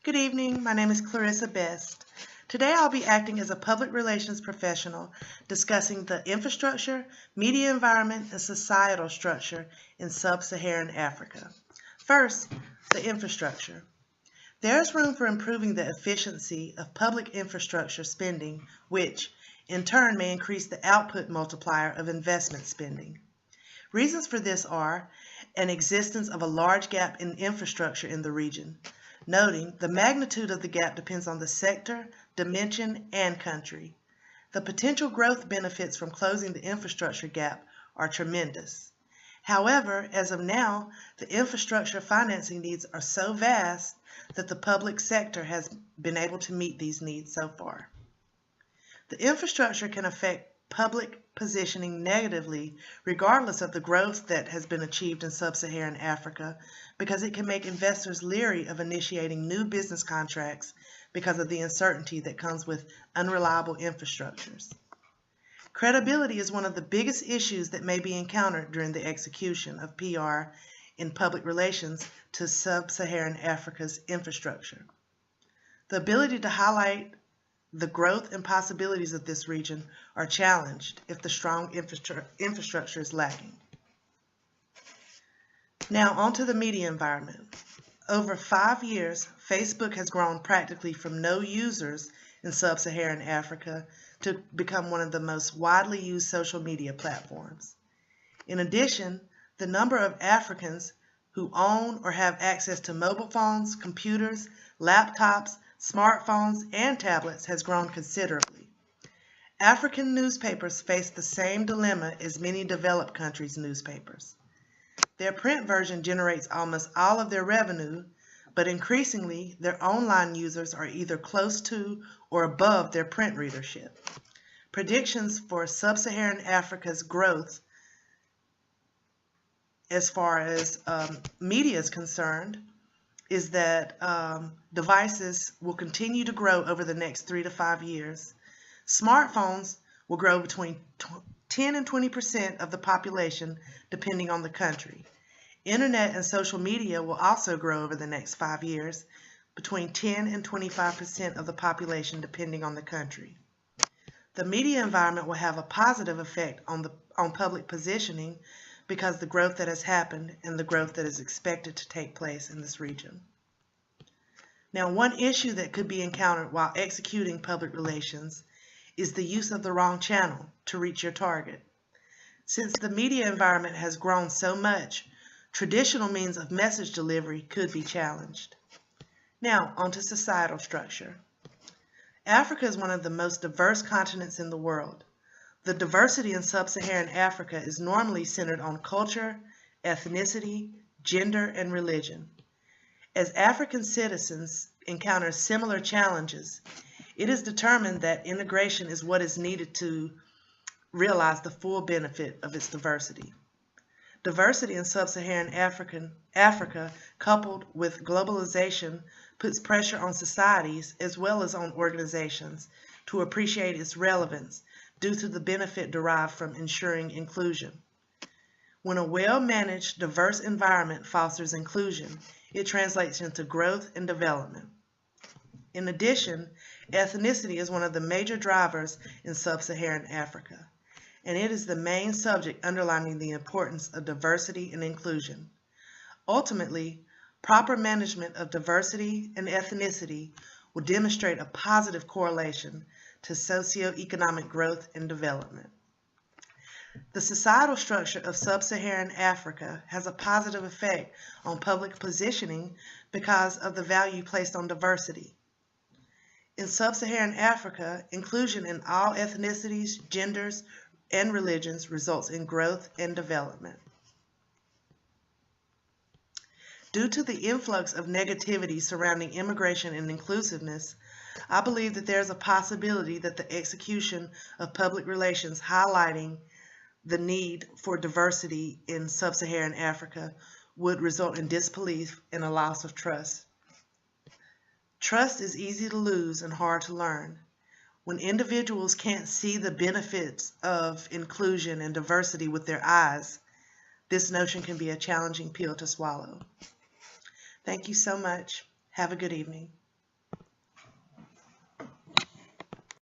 Good evening. My name is Clarissa Best. Today I'll be acting as a public relations professional discussing the infrastructure, media environment, and societal structure in sub-Saharan Africa. First, the infrastructure. There is room for improving the efficiency of public infrastructure spending, which, in turn, may increase the output multiplier of investment spending. Reasons for this are an existence of a large gap in infrastructure in the region, noting the magnitude of the gap depends on the sector, dimension, and country. The potential growth benefits from closing the infrastructure gap are tremendous. However, as of now, the infrastructure financing needs are so vast that the public sector has been able to meet these needs so far. The infrastructure can affect public positioning negatively regardless of the growth that has been achieved in sub-Saharan Africa, because it can make investors leery of initiating new business contracts because of the uncertainty that comes with unreliable infrastructures. Credibility is one of the biggest issues that may be encountered during the execution of PR in public relations to sub-Saharan Africa's infrastructure. The ability to highlight the growth and possibilities of this region are challenged if the strong infrastructure is lacking. Now onto the media environment. Over 5 years, Facebook has grown practically from no users in sub-Saharan Africa to become one of the most widely used social media platforms. In addition, the number of Africans who own or have access to mobile phones, computers, laptops, smartphones, and tablets has grown considerably. African newspapers face the same dilemma as many developed countries' newspapers. Their print version generates almost all of their revenue, but increasingly their online users are either close to or above their print readership. Predictions for sub-Saharan Africa's growth as far as media is concerned is that devices will continue to grow over the next 3 to 5 years. Smartphones will grow between 10 and 20% of the population depending on the country. Internet and social media will also grow over the next 5 years, between 10 and 25% of the population depending on the country. The media environment will have a positive effect on public positioning because the growth that has happened and the growth that is expected to take place in this region. Now, one issue that could be encountered while executing public relations is the use of the wrong channel to reach your target. Since the media environment has grown so much, traditional means of message delivery could be challenged. Now, onto societal structure. Africa is one of the most diverse continents in the world. The diversity in sub-Saharan Africa is normally centered on culture, ethnicity, gender, and religion. As African citizens encounter similar challenges, it is determined that integration is what is needed to realize the full benefit of its diversity. Diversity in sub-Saharan Africa, coupled with globalization, puts pressure on societies as well as on organizations to appreciate its relevance due to the benefit derived from ensuring inclusion. When a well-managed, diverse environment fosters inclusion, it translates into growth and development. In addition, ethnicity is one of the major drivers in sub-Saharan Africa, and it is the main subject underlining the importance of diversity and inclusion. Ultimately, proper management of diversity and ethnicity will demonstrate a positive correlation to socioeconomic growth and development. The societal structure of sub-Saharan Africa has a positive effect on public positioning because of the value placed on diversity. In sub-Saharan Africa, inclusion in all ethnicities, genders, and religions results in growth and development. Due to the influx of negativity surrounding immigration and inclusiveness, I believe that there is a possibility that the execution of public relations highlighting the need for diversity in sub-Saharan Africa would result in disbelief and a loss of trust. Trust is easy to lose and hard to learn. When individuals can't see the benefits of inclusion and diversity with their eyes, this notion can be a challenging pill to swallow. Thank you so much. Have a good evening.